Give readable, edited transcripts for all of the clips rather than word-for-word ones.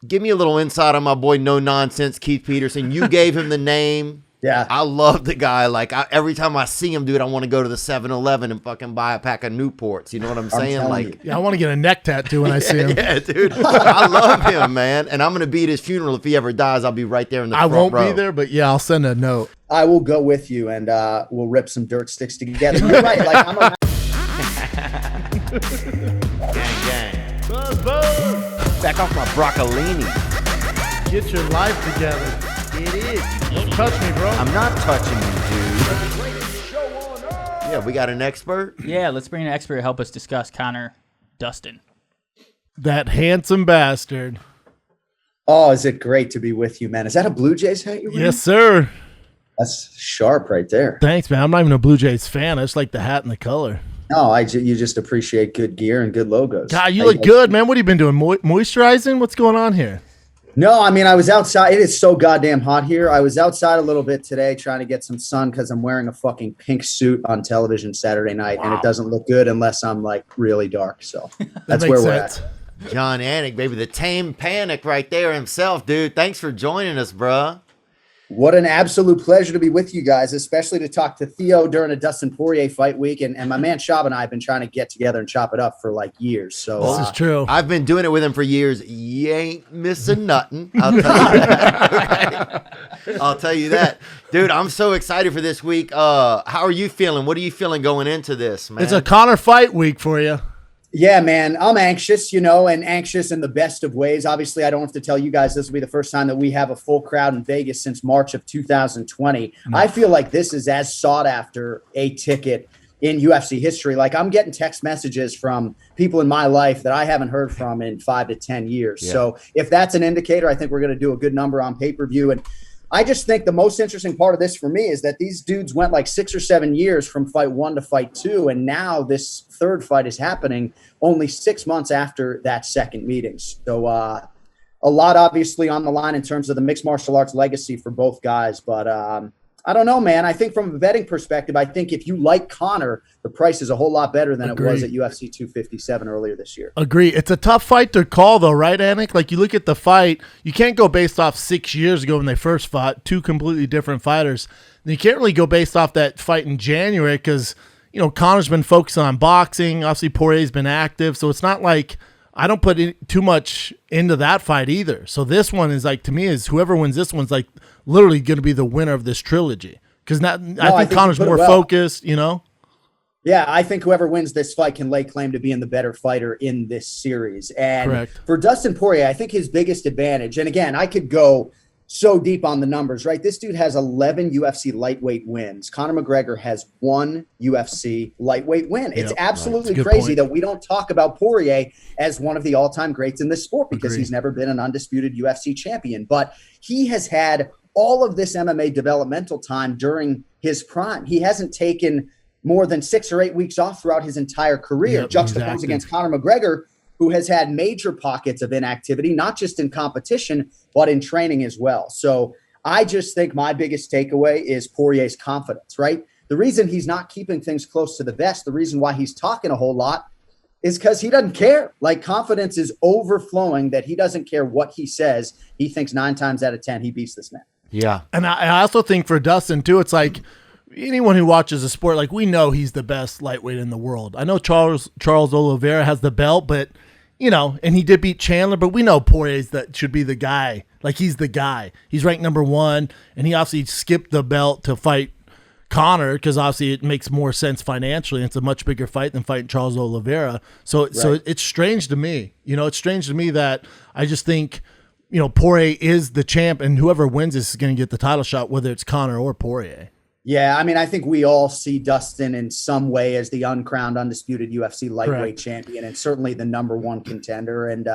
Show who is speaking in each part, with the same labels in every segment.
Speaker 1: give me a little insight on my boy No Nonsense Keith Peterson. You gave him the name.
Speaker 2: Yeah.
Speaker 1: I love the guy. Like, every time I see him, dude, I want to go to the 7-Eleven and fucking buy a pack of Newports. You know what I'm saying? Like,
Speaker 3: yeah, I want to get a neck tattoo when I see him.
Speaker 1: Yeah, dude. I love him, man. And I'm going to be at his funeral. If he ever dies, I'll be right there in the front row.
Speaker 3: I won't be there, but yeah, I'll send a note.
Speaker 2: I will go with you, and we'll rip some dirt sticks together. You're right. Like, I'm a
Speaker 1: Gang.
Speaker 3: Buzz, buzz.
Speaker 1: Back off my broccolini.
Speaker 3: Get your life together.
Speaker 1: It is.
Speaker 3: Don't touch me, bro.
Speaker 1: I'm not touching you, dude. Yeah, we got an expert.
Speaker 4: Yeah, let's bring an expert to help us discuss Conor Dustin.
Speaker 3: That handsome bastard.
Speaker 2: Oh, is it great to be with you, man? Is that a Blue Jays hat you're wearing?
Speaker 3: Yes, sir.
Speaker 2: That's sharp right there.
Speaker 3: Thanks, man. I'm not even a Blue Jays fan. I just like the hat and the color.
Speaker 2: No, you just appreciate good gear and good logos.
Speaker 3: God, you look good, man. What have you been doing? Moisturizing? What's going on here?
Speaker 2: No, I mean, I was outside. It is so goddamn hot here. I was outside a little bit today trying to get some sun because I'm wearing a fucking pink suit on television Saturday night, and it doesn't look good unless I'm like really dark. So that's where we're at.
Speaker 1: John Anik, baby, the tame panic right there himself, dude. Thanks for joining us, bruh.
Speaker 2: What an absolute pleasure to be with you guys, especially to talk to Theo during a Dustin Poirier fight week. And my man Schaub and I have been trying to get together and chop it up for like years. So
Speaker 3: this is true.
Speaker 1: I've been doing it with him for years. You ain't missing nothing. I'll tell you that. Okay? I'll tell you that. Dude, I'm so excited for this week. How are you feeling? What are you feeling going into this, man?
Speaker 3: It's a Conor fight week for you.
Speaker 2: yeah, man, I'm anxious, and anxious in the best of ways. Obviously, I don't have to tell you guys this will be the first time that we have a full crowd in Vegas since March of 2020. I feel like this is as sought after a ticket in UFC history. Like, I'm getting text messages from people in my life that I haven't heard from in 5 to 10 years.
Speaker 1: Yeah.
Speaker 2: So if that's an indicator, I think we're going to do a good number on pay-per-view. And I just think the most interesting part of this for me is that these dudes went like 6 or 7 years from fight 1 to fight 2. And now this third fight is happening only 6 months after that second meeting. So a lot obviously on the line in terms of the mixed martial arts legacy for both guys. But I don't know, man. I think from a betting perspective, I think if you like Conor, the price is a whole lot better than it was at UFC 257 earlier this year.
Speaker 3: Agree. It's a tough fight to call, though, right, Anik? Like, you look at the fight, you can't go based off 6 years ago when they first fought, two completely different fighters. And you can't really go based off that fight in January because, Conor's been focusing on boxing. Obviously, Poirier's been active. So it's not like I don't put too much into that fight either. So this one is like, to me, is whoever wins this one's like literally going to be the winner of this trilogy. Because I think Conor's more focused,
Speaker 2: Yeah, I think whoever wins this fight can lay claim to being the better fighter in this series. And
Speaker 3: Correct.
Speaker 2: For Dustin Poirier, I think his biggest advantage, and again, I could go so deep on the numbers, right? This dude has 11 UFC lightweight wins. Conor McGregor has 1 UFC lightweight win. It's absolutely crazy that we don't talk about Poirier as one of the all-time greats in this sport because he's never been an undisputed UFC champion. But he has had all of this MMA developmental time during his prime. He hasn't taken more than 6 or 8 weeks off throughout his entire career, juxtaposed against Conor McGregor, who has had major pockets of inactivity, not just in competition, but in training as well. So I just think my biggest takeaway is Poirier's confidence, right? The reason he's not keeping things close to the vest, the reason why he's talking a whole lot is because he doesn't care. Like, confidence is overflowing that he doesn't care what he says. He thinks 9 times out of 10 he beats this man.
Speaker 1: Yeah.
Speaker 3: And I also think for Dustin, too, it's like anyone who watches the sport, like, we know he's the best lightweight in the world. I know Charles Oliveira has the belt, but, and he did beat Chandler, but we know Poirier's that should be the guy. Like, he's the guy. He's ranked number 1, and he obviously skipped the belt to fight Conor because obviously it makes more sense financially. It's a much bigger fight than fighting Charles Oliveira. So it's strange to me. It's strange to me that I just think, Poirier is the champ, and whoever wins this is going to get the title shot, whether it's Conor or Poirier.
Speaker 2: Yeah, I mean, I think we all see Dustin in some way as the uncrowned, undisputed UFC lightweight champion and certainly the number 1 contender. And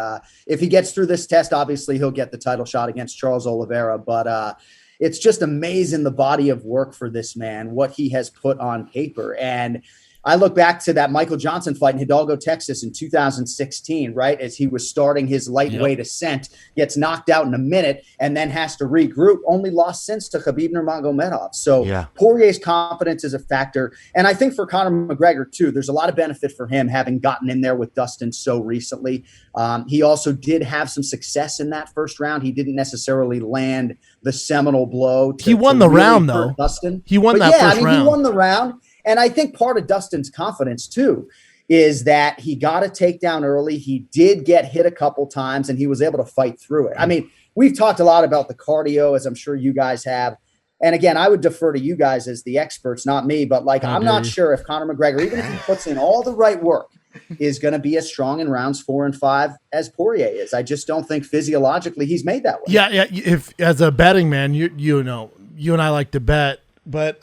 Speaker 2: if he gets through this test, obviously he'll get the title shot against Charles Oliveira. But it's just amazing the body of work for this man, what he has put on paper. And I look back to that Michael Johnson fight in Hidalgo, Texas in 2016, right? As he was starting his lightweight ascent, gets knocked out in a minute and then has to regroup, only lost since to Khabib Nurmagomedov. So Poirier's confidence is a factor. And I think for Conor McGregor too, there's a lot of benefit for him having gotten in there with Dustin so recently. He also did have some success in that first round. He didn't necessarily land the seminal blow.
Speaker 3: He won the round though.
Speaker 2: Dustin.
Speaker 3: He won that first round.
Speaker 2: He won the round. And I think part of Dustin's confidence, too, is that he got a takedown early. He did get hit a couple times, and he was able to fight through it. I mean, we've talked a lot about the cardio, as I'm sure you guys have. And again, I would defer to you guys as the experts, not me. But, I'm not sure if Conor McGregor, even if he puts in all the right work, is going to be as strong in rounds 4 and 5 as Poirier is. I just don't think physiologically he's made that way.
Speaker 3: Yeah. If as a betting man, you know, you and I like to bet, but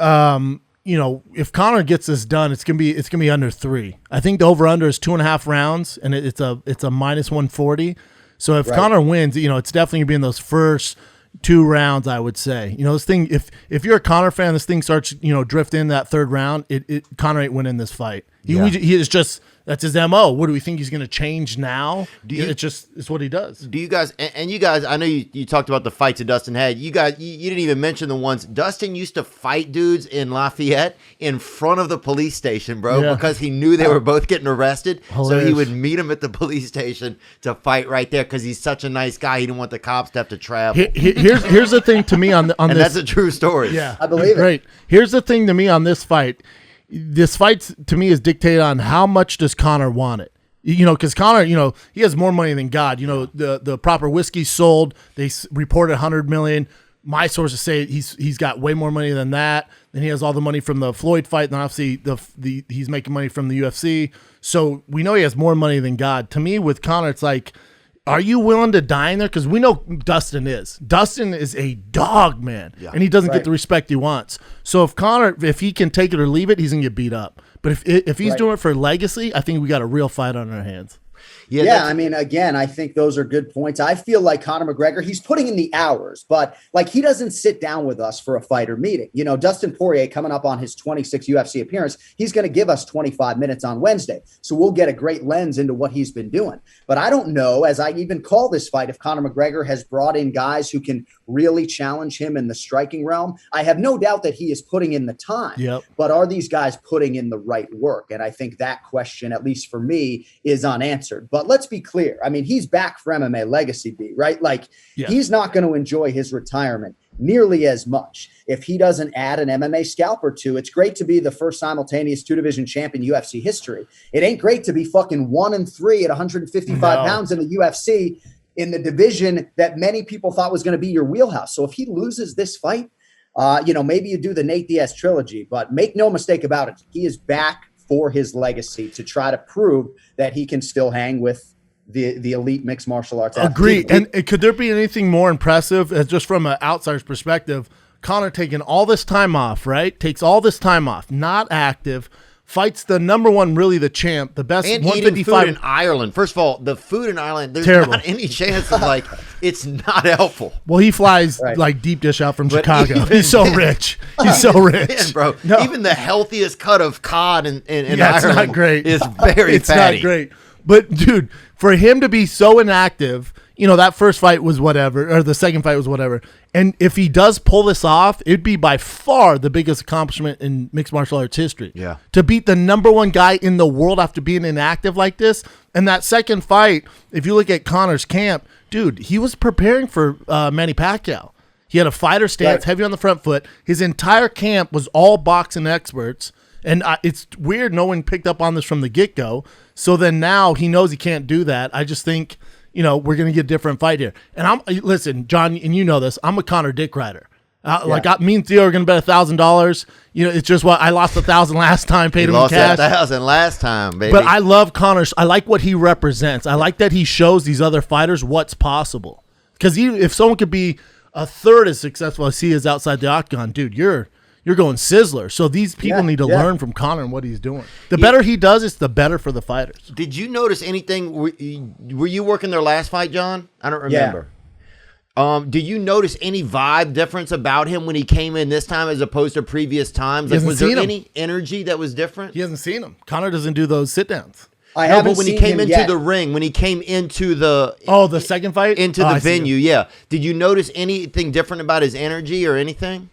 Speaker 3: if Conor gets this done, it's gonna be under 3. I think the over under is 2.5 rounds, and it's a minus 140. So if Conor wins, it's definitely gonna be in those first 2 rounds. I would say, this thing. If you're a Conor fan, this thing starts drifting in that 3rd round. Conor ain't winning this fight. He is just. That's his MO. What do we think he's going to change now? It's what he does.
Speaker 1: Do you guys, and you guys, I know you talked about the fights that Dustin had. You guys, you didn't even mention the ones. Dustin used to fight dudes in Lafayette in front of the police station, bro, because he knew they were both getting arrested.
Speaker 3: Hilarious.
Speaker 1: So he would meet them at the police station to fight right there because he's such a nice guy. He didn't want the cops to have to travel.
Speaker 3: Here's the thing to me on this.
Speaker 1: That's a true story.
Speaker 3: Yeah,
Speaker 2: I believe it.
Speaker 3: Great. Here's the thing to me on this fight. This fight to me is dictated on how much does Conor want it. Because Conor, he has more money than God. The proper whiskey sold. They reported 100 million. My sources say he's got way more money than that. Then he has all the money from the Floyd fight. And obviously he's making money from the UFC. So we know he has more money than God. To me, with Conor, it's like, are you willing to die in there? Because we know Dustin is. Dustin is a dog, man, and he doesn't get the respect he wants. So if Conor, if he can take it or leave it, he's gonna get beat up. But if he's doing it for legacy, I think we got a real fight on our hands.
Speaker 2: Yeah, I mean, again, I think those are good points. I feel like Conor McGregor, he's putting in the hours, but he doesn't sit down with us for a fighter meeting. Dustin Poirier coming up on his 26th UFC appearance, he's going to give us 25 minutes on Wednesday. So we'll get a great lens into what he's been doing. But I don't know, as I even call this fight, if Conor McGregor has brought in guys who can really challenge him in the striking realm. I have no doubt that he is putting in the time, but are these guys putting in the right work? And I think that question, at least for me, is unanswered. But let's be clear. I mean, he's back for MMA Legacy B, right? He's not going to enjoy his retirement nearly as much if he doesn't add an MMA scalp or two. It's great to be the first simultaneous 2-division champ in UFC history. It ain't great to be fucking 1-3 at 155 pounds in the UFC in the division that many people thought was going to be your wheelhouse. So if he loses this fight, maybe you do the Nate Diaz trilogy, but make no mistake about it. He is back for his legacy to try to prove that he can still hang with the elite mixed martial arts.
Speaker 3: Agree. And could there be anything more impressive as just from an outsider's perspective? Conor taking all this time off, right? Takes all this time off, not active, fights the number one, really the champ, the best
Speaker 1: and
Speaker 3: 155
Speaker 1: eating food in Ireland. First of all, the food in Ireland, there's
Speaker 3: terrible.
Speaker 1: Not any chance of it's not helpful.
Speaker 3: Well, he flies deep dish out from Chicago. He's so rich. He's so rich,
Speaker 1: Man, bro.
Speaker 3: No.
Speaker 1: Even the healthiest cut of cod in
Speaker 3: it's
Speaker 1: Ireland
Speaker 3: not great.
Speaker 1: is very
Speaker 3: it's
Speaker 1: fatty.
Speaker 3: Not great. But dude, for him to be so inactive, that first fight was whatever, or the second fight was whatever. And if he does pull this off, it'd be by far the biggest accomplishment in mixed martial arts history.
Speaker 1: Yeah.
Speaker 3: To beat the number one guy in the world after being inactive like this. And that second fight, if you look at Conor's camp, dude, he was preparing for Manny Pacquiao. He had a fighter stance, heavy on the front foot. His entire camp was all boxing experts. And it's weird no one picked up on this from the get-go. So then now he knows he can't do that. I just think, we're going to get a different fight here. And listen, John, and you know this, I'm a Conor dick rider. Me and Theo are going to bet $1,000. It's just what I lost 1,000 last time, paid him in cash.
Speaker 1: Lost 1,000 last time, baby.
Speaker 3: But I love Conor. I like what he represents. I like that he shows these other fighters what's possible. Because if someone could be a third as successful as he is outside the octagon, dude, you're going sizzler. So these people need to learn from Conor and what he's doing. The better he does, it's the better for the fighters.
Speaker 1: Did you notice anything? Were you working their last fight, John? I don't remember. Do you notice any vibe difference about him when he came in this time as opposed to previous times? Like, was there any energy that was different?
Speaker 3: He hasn't seen him. Conor doesn't do those sit downs.
Speaker 1: But when he came into the ring, when he came into the
Speaker 3: the second fight
Speaker 1: into the venue, did you notice anything different about his energy or anything?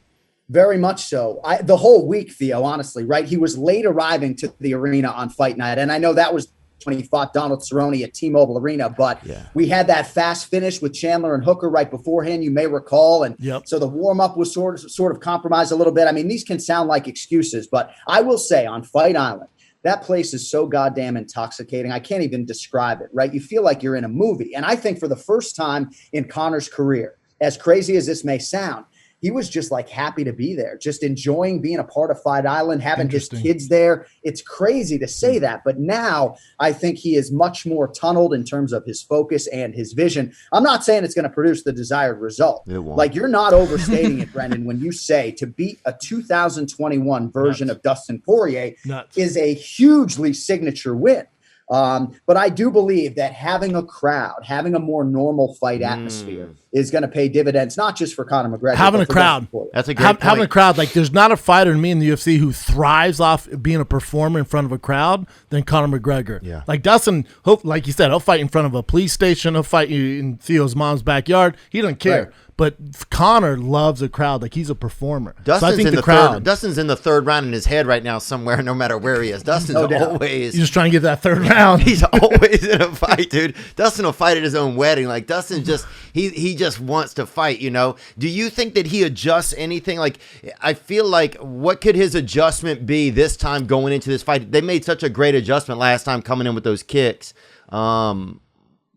Speaker 2: Very much so. The whole week, Theo, honestly, right? He was late arriving to the arena on fight night, and I know that was when he fought Donald Cerrone at T-Mobile Arena, but we had that fast finish with Chandler and Hooker right beforehand, you may recall, and so the warm-up was sort of compromised a little bit. I mean, these can sound like excuses, but I will say on Fight Island, that place is so goddamn intoxicating. I can't even describe it, right? You feel like you're in a movie. And I think for the first time in Conor's career, as crazy as this may sound, he was just like happy to be there, just enjoying being a part of Fight Island, having his kids there. It's crazy to say that, but now I think he is much more tunneled in terms of his focus and his vision. I'm not saying it's going to produce the desired result. Like, you're not overstating it, Brendan, when you say to beat a 2021 version of Dustin Poirier is a hugely signature win. But I do believe that having a crowd, having a more normal fight atmosphere is going to pay dividends, not just for Conor McGregor.
Speaker 3: Having a crowd.
Speaker 1: That's a great point.
Speaker 3: Having a crowd. Like, there's not a fighter in me in the UFC who thrives off being a performer in front of a crowd than Conor McGregor.
Speaker 1: Yeah.
Speaker 3: Like, Dustin, like you said, he'll fight in front of a police station. He'll fight you in Theo's mom's backyard. He doesn't care.
Speaker 2: Right.
Speaker 3: But Conor loves a crowd. Like, he's a performer.
Speaker 1: Dustin's,
Speaker 3: so I think
Speaker 1: in
Speaker 3: the crowd.
Speaker 1: Dustin's in the third round in his head right now somewhere, no matter where he is. Dustin's always...
Speaker 3: He's just trying to get that third round.
Speaker 1: He's always in a fight, dude. Dustin will fight at his own wedding. Like, Dustin just... He just wants to fight, you know? Do you think that he adjusts anything? Like, I feel like, what could his adjustment be this time going into this fight? They made such a great adjustment last time coming in with those kicks.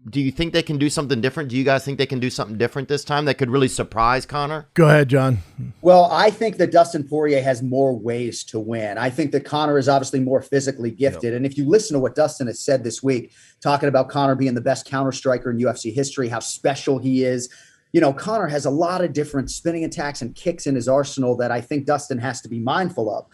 Speaker 1: Do you think they can do something different? Do you guys think they can do something different this time that could really surprise Conor?
Speaker 3: Go ahead, John.
Speaker 2: Well, I think that Dustin Poirier has more ways to win. I think that Conor is obviously more physically gifted. And if you listen to what Dustin has said this week, talking about Conor being the best counter striker in UFC history, how special he is, you know, Conor has a lot of different spinning attacks and kicks in his arsenal that I think Dustin has to be mindful of.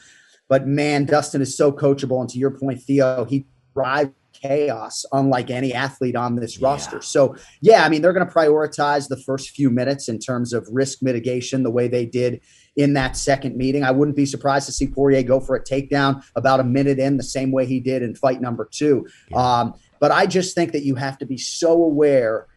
Speaker 2: But man, Dustin is so coachable. And to your point, Theo, he thrives chaos unlike any athlete on this roster. So I mean, they're going to prioritize the first few minutes in terms of risk mitigation the way they did in that second meeting. I wouldn't be surprised to see Poirier go for a takedown about a minute in, the same way he did in fight number 2. But I just think that you have to be so aware,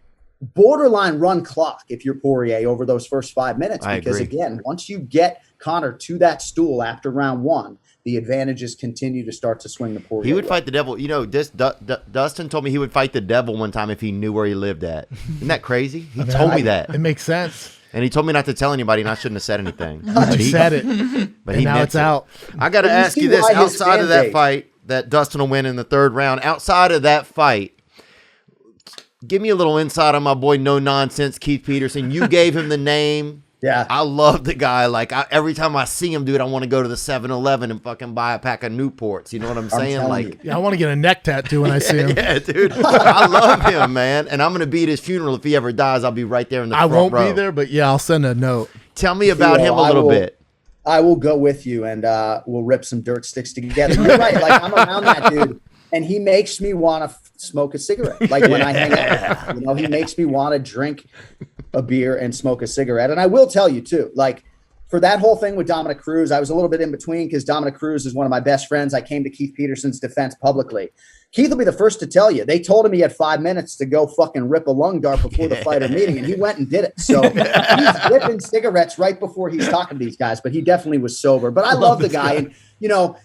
Speaker 2: borderline run clock if you're Poirier over those first 5 minutes, because again, once you get Conor to that stool after round 1, the advantages continue to start to swing the Poirier.
Speaker 1: He would fight the devil. You know, Dustin told me he would fight the devil one time if he knew where he lived at. Isn't that crazy? He told me that.
Speaker 3: It makes sense.
Speaker 1: And he told me not to tell anybody, and I shouldn't have said anything.
Speaker 3: But he said it.
Speaker 1: But
Speaker 3: and now it's out.
Speaker 1: I got to ask you this. Outside of that fight that Dustin will win in the third round, outside of that fight, give me a little insight on my boy No Nonsense Keith Peterson. You gave him the name.
Speaker 2: Yeah.
Speaker 1: I love the guy. Like, every time I see him, dude, I want to go to the 7-Eleven and fucking buy a pack of Newports. You know what I'm saying? Like,
Speaker 3: I want to get a neck tattoo when I see him.
Speaker 1: Yeah, dude. I love him, man. And I'm going to be at his funeral. If he ever dies, I'll be right there in the front row.
Speaker 3: I won't be there, but yeah, I'll send a note.
Speaker 1: Tell me about him a little bit.
Speaker 2: I will go with you, and we'll rip some dirt sticks together. You're right. Like, I'm around that dude, and he makes me want to smoke a cigarette. Like, when I hang out with him, you know, he makes me want to drink a beer and smoke a cigarette. And I will tell you too, like, for that whole thing with Dominic Cruz, I was a little bit in between because Dominic Cruz is one of my best friends. I came to Keith Peterson's defense publicly. Keith will be the first to tell you, they told him he had 5 minutes to go fucking rip a lung dart before the fighter meeting, and he went and did it. So he's ripping cigarettes right before he's talking to these guys, but he definitely was sober. But I love the guy. And, you know,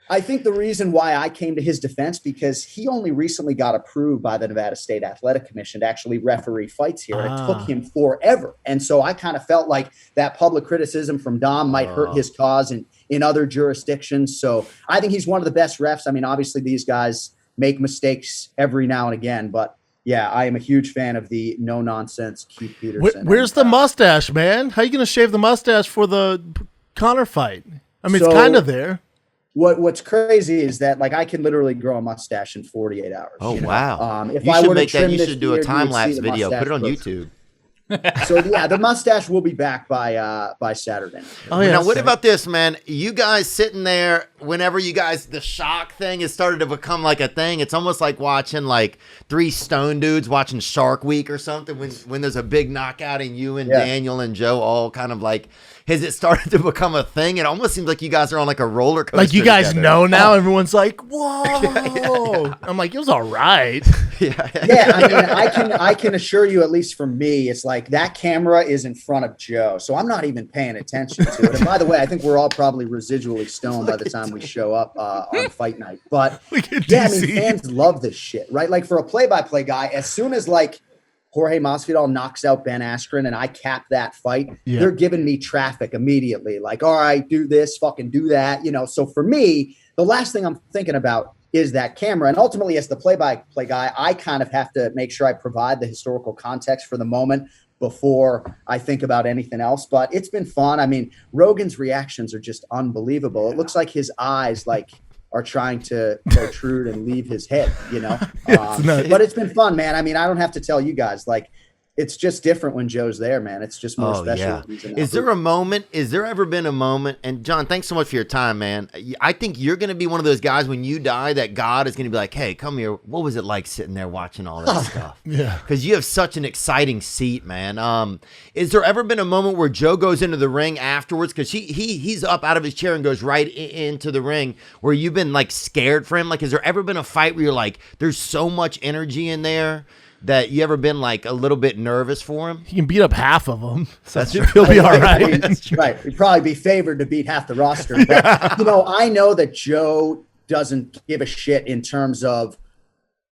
Speaker 2: I think the reason why I came to his defense, because he only recently got approved by the Nevada State Athletic Commission to actually referee fights here. And it took him forever. And so I kind of felt like that public criticism from Dom might hurt his cause in other jurisdictions. So I think he's one of the best refs. I mean, obviously these guys make mistakes every now and again, but yeah, I am a huge fan of the no-nonsense Keith Peterson.
Speaker 3: Where's the mustache, man? How are you going to shave the mustache for the Conor fight? I mean, it's kind of there.
Speaker 2: What's crazy is that, like, I can literally grow a mustache in 48 hours.
Speaker 1: Oh,
Speaker 2: you know?
Speaker 1: wow.
Speaker 2: If
Speaker 1: you
Speaker 2: I
Speaker 1: should
Speaker 2: were to
Speaker 1: make that.
Speaker 2: trim
Speaker 1: You
Speaker 2: this
Speaker 1: should do a
Speaker 2: beard, you would
Speaker 1: time-lapse
Speaker 2: see the
Speaker 1: video. Put
Speaker 2: mustache
Speaker 1: it on
Speaker 2: growth.
Speaker 1: YouTube.
Speaker 2: So yeah, the mustache will be back by Saturday.
Speaker 3: Oh yeah.
Speaker 1: Now, what about this, man? You guys sitting there, whenever the shock thing has started to become like a thing, it's almost like watching like three stone dudes watching Shark Week or something when there's a big knockout and you and Daniel and Joe all kind of like, has it started to become a thing? It almost seems like you guys are on like a roller coaster.
Speaker 3: Like you guys
Speaker 1: together.
Speaker 3: know now, everyone's like, whoa. I'm like, it was all right.
Speaker 2: Yeah, I mean, I can assure you, at least for me, it's like that camera is in front of Joe, so I'm not even paying attention to it. And by the way, I think we're all probably residually stoned by the time we show up on fight night. But yeah, I mean, fans love this shit, right? Like for a play-by-play guy, as soon as like Jorge Masvidal knocks out Ben Askren and I cap that fight, they're giving me traffic immediately. Like, all right, do this, fucking do that. You know, so for me, the last thing I'm thinking about is that camera. And ultimately, as the play-by-play guy, I kind of have to make sure I provide the historical context for the moment before I think about anything else. But it's been fun. I mean, Rogan's reactions are just unbelievable. It looks like his eyes are trying to protrude and leave his head, you know? But it's been fun, man. I mean, I don't have to tell you guys, like, it's just different when Joe's there, man. It's just more special.
Speaker 1: Yeah. Is there ever been a moment, and John, thanks so much for your time, man. I think you're going to be one of those guys when you die that God is going to be like, hey, come here. What was it like sitting there watching all that stuff?
Speaker 3: Yeah.
Speaker 1: Because you have such an exciting seat, man. Is there ever been a moment where Joe goes into the ring afterwards? Because he's up out of his chair and goes right into the ring where you've been like scared for him. Like, has there ever been a fight where you're like, there's so much energy in there that you ever been like a little bit nervous for him?
Speaker 3: He can beat up half of them. So
Speaker 1: That's true.
Speaker 3: he'll be all right.
Speaker 2: Right. We'd probably be favored to beat half the roster. But, you know, I know that Joe doesn't give a shit in terms of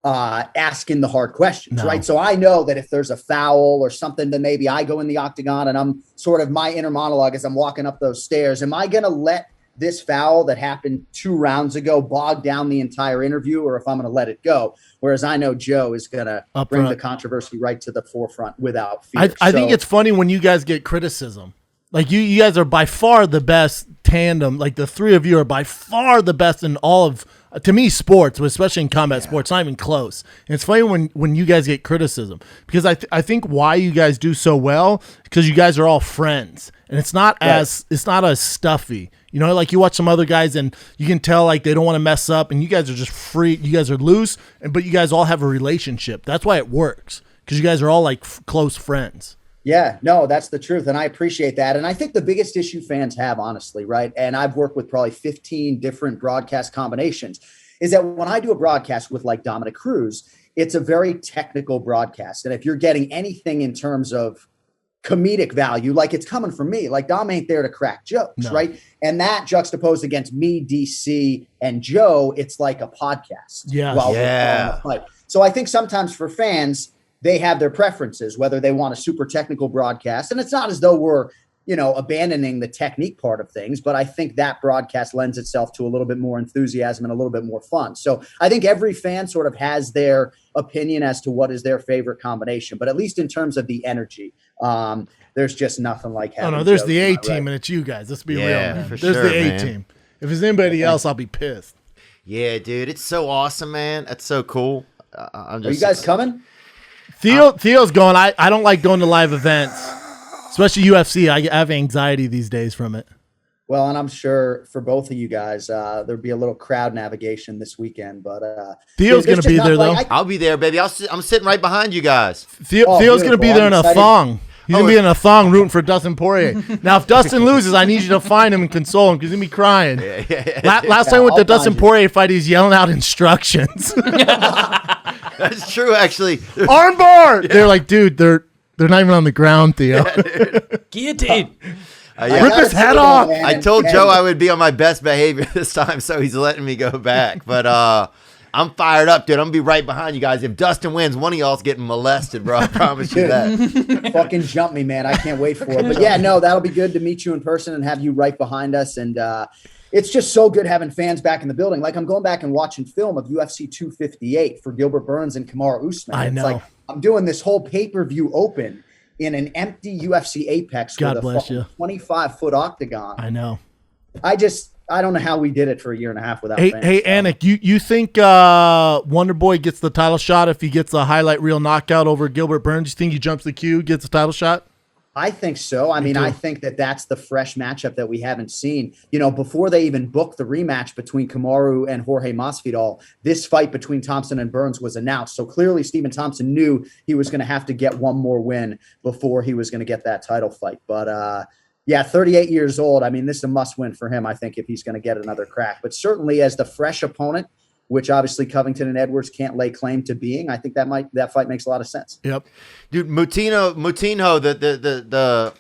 Speaker 2: asking the hard questions, right? So I know that if there's a foul or something, then maybe I go in the octagon and I'm sort of my inner monologue as I'm walking up those stairs. Am I going to let this foul that happened 2 rounds ago bog down the entire interview, or if I'm going to let it go? Whereas I know Joe is going to bring the controversy right to the forefront without fear.
Speaker 3: I think it's funny when you guys get criticism. Like you guys are by far the best tandem. Like the three of you are by far the best in all of, to me, sports, but especially in combat sports, not even close. And it's funny when you guys get criticism, because I think why you guys do so well, because you guys are all friends, and it's not as stuffy. You know, like you watch some other guys and you can tell like they don't want to mess up, and you guys are just free. You guys are loose, but you guys all have a relationship. That's why it works, because you guys are all like close friends.
Speaker 2: Yeah, no, that's the truth. And I appreciate that. And I think the biggest issue fans have, honestly, right? And I've worked with probably 15 different broadcast combinations, is that when I do a broadcast with like Dominic Cruz, it's a very technical broadcast. And if you're getting anything in terms of comedic value, like it's coming from me, like Dom ain't there to crack jokes, right? And that juxtaposed against me, DC, and Joe, it's like a podcast.
Speaker 3: Yeah.
Speaker 2: So I think sometimes for fans, they have their preferences, whether they want a super technical broadcast. And it's not as though we're, you know, abandoning the technique part of things, but I think that broadcast lends itself to a little bit more enthusiasm and a little bit more fun. So I think every fan sort of has their opinion as to what is their favorite combination, but at least in terms of the energy, there's just nothing like having.
Speaker 3: Oh no, there's the A team and it's you guys. Let's be real, man. There's the A team. If it's anybody else, I'll be pissed.
Speaker 1: Yeah, dude, it's so awesome, man. That's so cool.
Speaker 2: Are you guys coming?
Speaker 3: Theo's going. I don't like going to live events, especially UFC. I have anxiety these days from it.
Speaker 2: Well, and I'm sure for both of you guys, there'll be a little crowd navigation this weekend. But
Speaker 3: Theo's going to be there, though.
Speaker 1: I'll be there, baby. I'm sitting right behind you guys.
Speaker 3: Theo's going to be there in a thong. He's going to be in a thong rooting for Dustin Poirier. Now, if Dustin loses, I need you to find him and console him, because he's going to be crying. Last time with the Dustin Poirier fight, he's yelling out instructions.
Speaker 1: That's true, actually.
Speaker 3: Armbar! They're like, dude, they're not even on the ground, Theo.
Speaker 4: Guillotine.
Speaker 3: Rip his head off.
Speaker 1: I told Joe I would be on my best behavior this time, so he's letting me go back. But I'm fired up, dude. I'm going to be right behind you guys. If Dustin wins, one of y'all's getting molested, bro. I promise you that.
Speaker 2: Fucking jump me, man. I can't wait for it. But yeah, no, that'll be good to meet you in person and have you right behind us. And it's just so good having fans back in the building. Like I'm going back and watching film of UFC 258 for Gilbert Burns and Kamaru Usman.
Speaker 3: I know.
Speaker 2: It's like I'm doing this whole pay-per-view open in an empty UFC Apex with a 25-foot octagon.
Speaker 3: I know.
Speaker 2: I don't know how we did it for a year and a half without fans.
Speaker 3: Hey, Anik, you think Wonder Boy gets the title shot if he gets a highlight reel knockout over Gilbert Burns? You think he jumps the queue, gets the title shot?
Speaker 2: I think so. I mean, I think that's the fresh matchup that we haven't seen. Before they even booked the rematch between Kamaru and Jorge Masvidal, this fight between Thompson and Burns was announced. So clearly Stephen Thompson knew he was going to have to get one more win before he was going to get that title fight. But 38 years old. I mean, this is a must win for him, I think, if he's going to get another crack. But certainly as the fresh opponent, which obviously Covington and Edwards can't lay claim to being, I think that fight makes a lot of sense.
Speaker 1: Yep, dude, Moutinho, the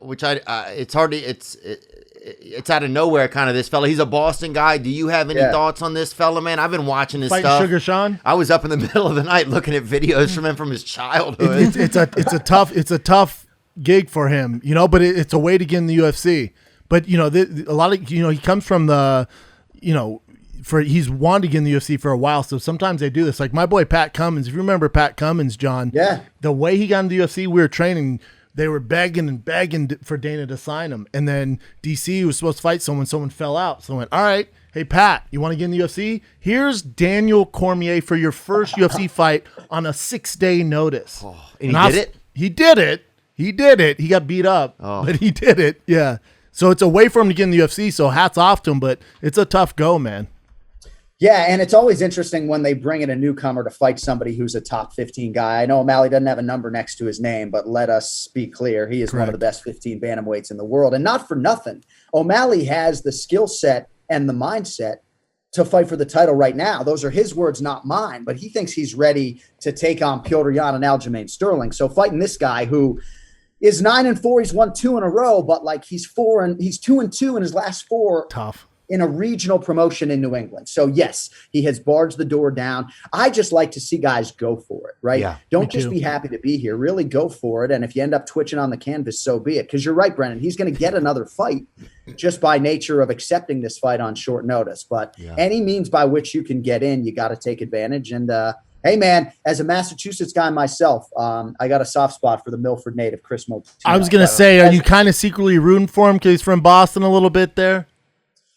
Speaker 1: which it's hard to it's out of nowhere kind of this fella. He's a Boston guy. Do you have any thoughts on this fella, man? I've been watching his stuff.
Speaker 3: Sugar Sean.
Speaker 1: I was up in the middle of the night looking at videos from him from his childhood.
Speaker 3: It's a tough gig for him, but it's a way to get in the UFC. But a lot of he comes from the he's wanted to get in the UFC for a while, so sometimes they do this. Like my boy Pat Cummins, if you remember Pat Cummins, John, the way he got into the UFC, we were training, they were begging for Dana to sign him, and then DC was supposed to fight someone fell out, so I went, all right, hey Pat, you want to get in the UFC? Here's Daniel Cormier for your first UFC fight on a 6-day notice.
Speaker 1: And he did it?
Speaker 3: He did it. He got beat up, but he did it. Yeah. So it's a way for him to get in the UFC, so hats off to him, but it's a tough go, man.
Speaker 2: Yeah, and it's always interesting when they bring in a newcomer to fight somebody who's a top 15 guy. I know O'Malley doesn't have a number next to his name, but let us be clear. He is one of the best 15 bantamweights in the world. And not for nothing. O'Malley has the skill set and the mindset to fight for the title right now. Those are his words, not mine. But he thinks he's ready to take on Petr Yan and Aljamain Sterling. So fighting this guy who is 9-4, he's won 2 in a row, but like he's 2-2 in his last 4.
Speaker 3: Tough.
Speaker 2: In a regional promotion in New England. So yes, he has barged the door down. I just like to see guys go for it, right?
Speaker 1: Yeah,
Speaker 2: don't just be happy to be here. Really go for it. And if you end up twitching on the canvas, so be it. Because you're right, Brennan. He's going to get another fight just by nature of accepting this fight on short notice. But any means by which you can get in, you got to take advantage. And hey, man, as a Massachusetts guy myself, I got a soft spot for the Milford native, Chris Motino.
Speaker 3: I was going to say, are you kind of secretly rooting for him because he's from Boston a little bit there?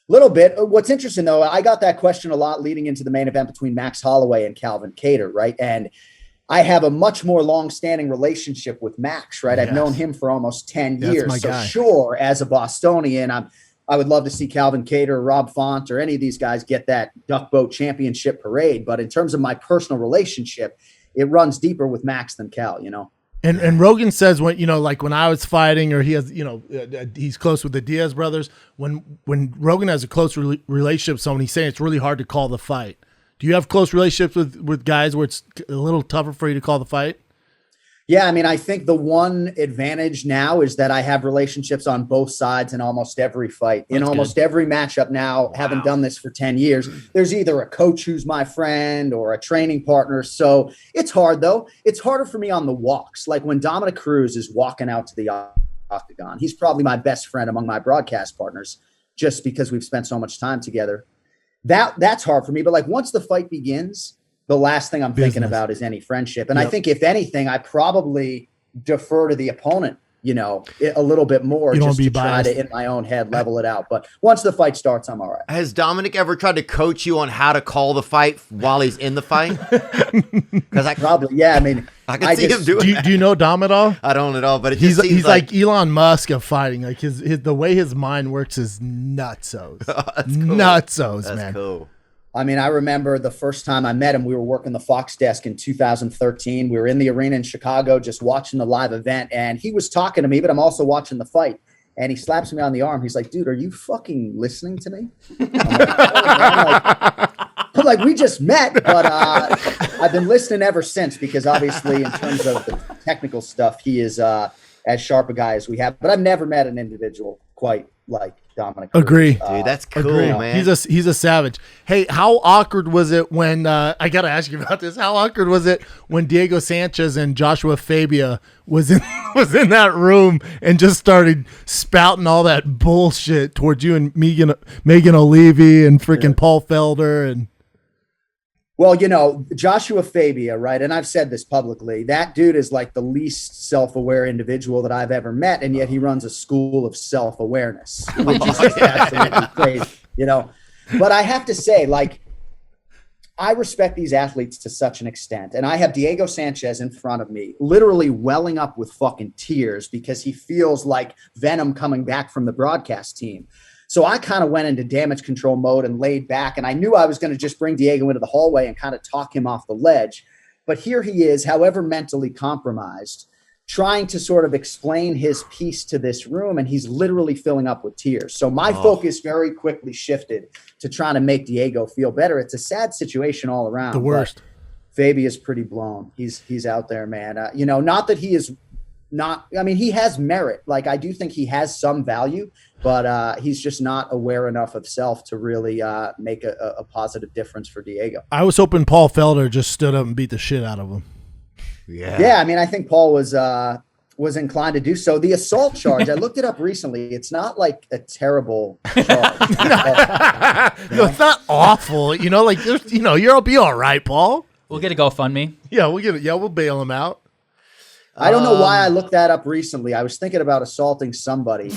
Speaker 2: Little bit. What's interesting, though, I got that question a lot leading into the main event between Max Holloway and Calvin Kattar, right? And I have a much more long-standing relationship with Max, right? I've known him for almost 10 years.
Speaker 3: My
Speaker 2: so
Speaker 3: guy.
Speaker 2: Sure, as a Bostonian, I would love to see Calvin Kattar or Rob Font or any of these guys get that Duck Boat Championship parade. But in terms of my personal relationship, it runs deeper with Max than Cal,
Speaker 3: And Rogan says when when I was fighting, or he has he's close with the Diaz brothers. When Rogan has a close relationship with someone, he's saying it's really hard to call the fight. Do you have close relationships with guys where it's a little tougher for you to call the fight?
Speaker 2: Yeah, I mean, I think the one advantage now is that I have relationships on both sides in almost every fight, in almost every matchup now, having done this for 10 years. There's either a coach who's my friend or a training partner. So it's hard, though. It's harder for me on the walks. Like when Dominic Cruz is walking out to the octagon, he's probably my best friend among my broadcast partners just because we've spent so much time together. That's hard for me. But like once the fight begins, the last thing I'm thinking about is any friendship. And I think if anything, I probably defer to the opponent, a little bit more just to try to, in my own head, level it out. But once the fight starts, I'm all right.
Speaker 1: Has Dominic ever tried to coach you on how to call the fight while he's in the fight? Because
Speaker 2: probably, yeah. I mean,
Speaker 1: I can see him doing that.
Speaker 3: Do you know Dom at all?
Speaker 1: I don't at all, but
Speaker 3: he's like Elon Musk of fighting. Like the way his mind works is nutsos. Nutsos, man.
Speaker 1: That's cool.
Speaker 2: I mean, I remember the first time I met him, we were working the Fox desk in 2013. We were in the arena in Chicago just watching the live event, and he was talking to me, but I'm also watching the fight. And he slaps me on the arm. He's like, dude, are you fucking listening to me? I'm like, we just met, but I've been listening ever since because obviously in terms of the technical stuff, he is as sharp a guy as we have. But I've never met an individual quite like Dominic Cruz.
Speaker 3: Agree.
Speaker 1: Dude, that's cool, man.
Speaker 3: He's a savage. Hey, how awkward was it when I gotta ask you about this? How awkward was it when Diego Sanchez and Joshua Fabia was in that room and just started spouting all that bullshit towards you and Megan O'Leary and freaking Paul Felder and
Speaker 2: Well, Joshua Fabia, right? And I've said this publicly. That dude is like the least self-aware individual that I've ever met, and yet he runs a school of self-awareness, which is just absolutely crazy, But I have to say, like, I respect these athletes to such an extent. And I have Diego Sanchez in front of me, literally welling up with fucking tears because he feels like venom coming back from the broadcast team. So I kind of went into damage control mode and laid back, and I knew I was going to just bring Diego into the hallway and kind of talk him off the ledge. But here he is, however mentally compromised, trying to sort of explain his piece to this room, and he's literally filling up with tears. So my focus very quickly shifted to trying to make Diego feel better. It's a sad situation all around.
Speaker 3: The worst.
Speaker 2: Fabia's pretty blown. He's out there, man. Not that he is not, I mean, he has merit. Like, I do think he has some value, but he's just not aware enough of self to really make a positive difference for Diego.
Speaker 3: I was hoping Paul Felder just stood up and beat the shit out of him.
Speaker 2: Yeah. I mean, I think Paul was inclined to do so. The assault charge, I looked it up recently. It's not like a terrible charge.
Speaker 3: No, it's not awful. Like, you'll be all right, Paul.
Speaker 4: We'll get a GoFundMe.
Speaker 3: Yeah, we'll get it. Yeah, we'll bail him out.
Speaker 2: I don't know why I looked that up recently. I was thinking about assaulting somebody,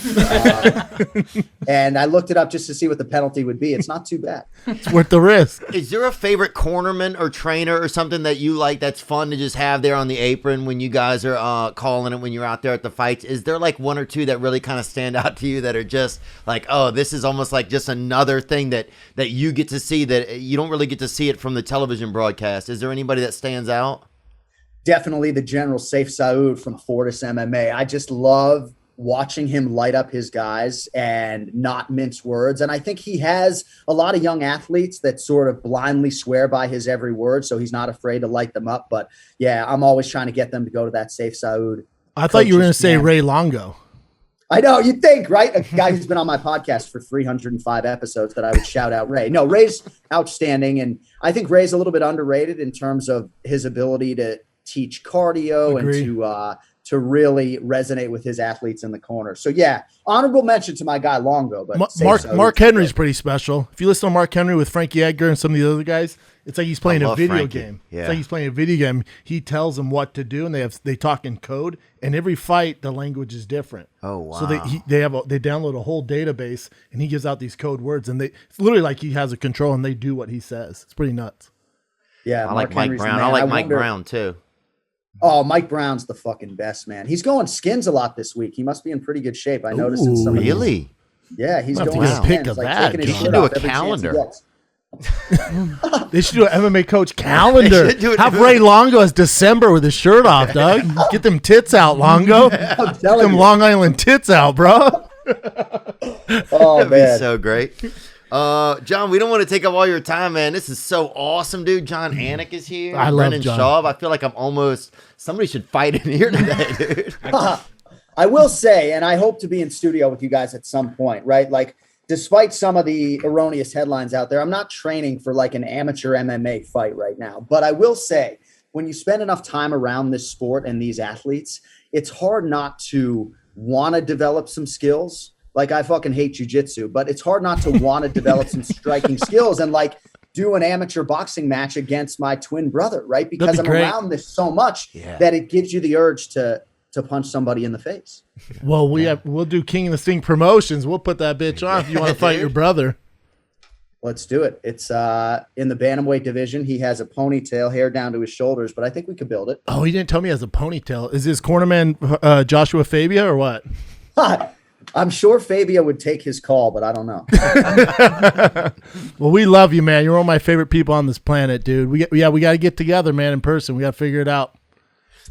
Speaker 2: and I looked it up just to see what the penalty would be. It's not too bad.
Speaker 3: It's worth the risk.
Speaker 1: Is there a favorite cornerman or trainer or something that you like that's fun to just have there on the apron when you guys are calling it when you're out there at the fights? Is there like one or two that really kind of stand out to you that are just like, oh, this is almost like just another thing that you get to see that you don't really get to see it from the television broadcast? Is there anybody that stands out?
Speaker 2: Definitely the General Saif Saud from Fortis MMA. I just love watching him light up his guys and not mince words. And I think he has a lot of young athletes that sort of blindly swear by his every word, so he's not afraid to light them up. But yeah, I'm always trying to get them to go to that Saif Saud.
Speaker 3: I thought you were going to say Ray Longo.
Speaker 2: I know, you'd think, right? A guy who's been on my podcast for 305 episodes that I would shout out Ray. No, Ray's outstanding, and I think Ray's a little bit underrated in terms of his ability to teach cardio. Agreed. And to really resonate with his athletes in the corner. So yeah, honorable mention to my guy Longo. But
Speaker 3: Mark Henry's pretty special. If you listen to Mark Henry with Frankie Edgar and some of the other guys, it's like he's playing a video game. Yeah. It's like he's playing a video game. He tells them what to do, and they talk in code. And every fight, the language is different.
Speaker 1: Oh wow!
Speaker 3: So they download a whole database, and he gives out these code words, and it's literally like he has a control, and they do what he says. It's pretty nuts.
Speaker 2: Yeah,
Speaker 1: I like Mike Brown. I like Mike Brown too.
Speaker 2: Oh, Mike Brown's the fucking best, man. He's going skins a lot this week. He must be in pretty good shape. I noticed in some
Speaker 1: really?
Speaker 2: Yeah, he's going
Speaker 3: skins. Pick of that.
Speaker 1: They should do a calendar.
Speaker 3: They should do an MMA coach calendar. Have Ray Longo as December with his shirt off, Doug. Get them tits out, Longo. Get them Long Island tits out, bro.
Speaker 2: Oh,
Speaker 1: that'd be so great. John, we don't want to take up all your time, man. This is so awesome, dude. John Anik is here.
Speaker 3: I love John.
Speaker 1: Schaub. I feel like somebody should fight in here today, dude.
Speaker 2: I will say, and I hope to be in studio with you guys at some point, right? Like, despite some of the erroneous headlines out there, I'm not training for like an amateur MMA fight right now. But I will say, when you spend enough time around this sport and these athletes, it's hard not to want to develop some skills. Like, I fucking hate jujitsu, but it's hard not to want to develop some striking skills and like do an amateur boxing match against my twin brother, right? Because I'm around this so much that it gives you the urge to punch somebody in the face.
Speaker 3: Well, we'll do King of the Sting promotions. We'll put that bitch on if you want to fight your brother.
Speaker 2: Let's do it. It's in the bantamweight division. He has a ponytail, hair down to his shoulders, but I think we could build it.
Speaker 3: Oh, he didn't tell me he has a ponytail. Is his cornerman Joshua Fabia or what?
Speaker 2: I'm sure Fabia would take his call, but I don't know.
Speaker 3: Well, we love you, man. You're one of my favorite people on this planet, dude. We got to get together, man, in person. We got to figure it out.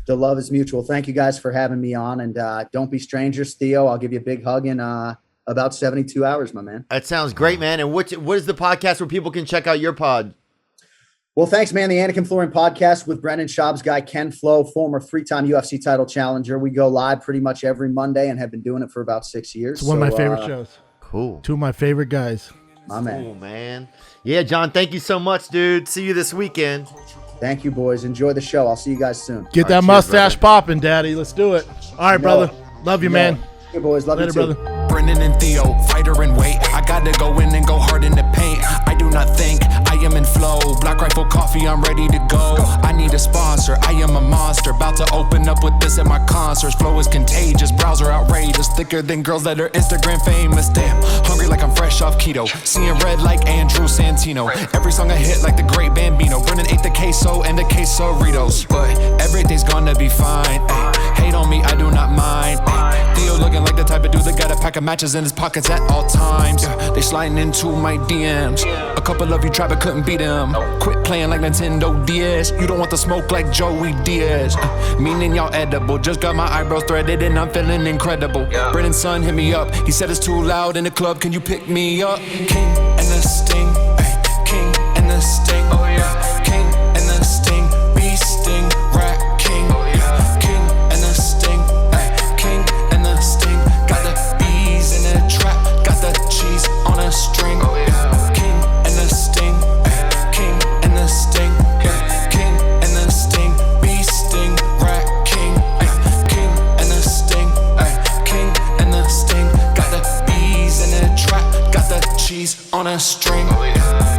Speaker 2: The love is mutual. Thank you guys for having me on, and don't be strangers, Theo. I'll give you a big hug in about 72 hours, my man.
Speaker 1: That sounds great, man. And what is the podcast where people can check out your pod?
Speaker 2: Well, thanks, man. The Anik and Flooring podcast with Brendan Schaub's guy, Ken Flo, former 3-time UFC title challenger. We go live pretty much every Monday and have been doing it for about 6 years.
Speaker 3: It's one of my favorite shows.
Speaker 1: Cool.
Speaker 3: Two of my favorite guys.
Speaker 2: My man.
Speaker 1: Cool, man. Yeah, John, thank you so much, dude. See you this weekend.
Speaker 2: Thank you, boys. Enjoy the show. I'll see you guys soon.
Speaker 3: Get that mustache popping, Daddy. Let's do it. All right, brother. Love you, man.
Speaker 2: Hey, boys. Love you too.
Speaker 3: Brother.
Speaker 5: Brendan and Theo, fighter and weight. I gotta go in and go hard in the paint. I do do not think, I am in flow. Black Rifle Coffee, I'm ready to go. I need a sponsor, I am a monster. About to open up with this at my concerts. Flow is contagious, browser outrageous. Thicker than girls that are Instagram famous. Damn, hungry like I'm fresh off keto. Seeing red like Andrew Santino. Every song I hit like the great Bambino. Brennan ate the queso and the quesoritos. But everything's gonna be fine. Ay, hate on me, I do not mind. Ay, Theo looking like the type of dude that got a pack of matches in his pockets at all times. They sliding into my DMs. A couple of you tried but couldn't beat him. Quit playing like Nintendo DS. You don't want the smoke like Joey Diaz. Meaning y'all edible. Just got my eyebrows threaded and I'm feeling incredible. Brennan's son hit me up. He said it's too loud in the club. Can you pick me up? King and the Sting. Ay, King and the Sting. Oh yeah. King and the Sting. Beast Sting. Rat King. Oh yeah. King and the Sting. Ay, King and the Sting. Got the bees in the trap. Got the cheese on a string. Oh yeah. King and the Sting. Ay, King and the Sting. Yeah. King and the Sting. Beast Sting. Rat King. Ay, King and the Sting. Ay, King and the Sting. Got the bees in the trap. Got the cheese on a string. Oh yeah.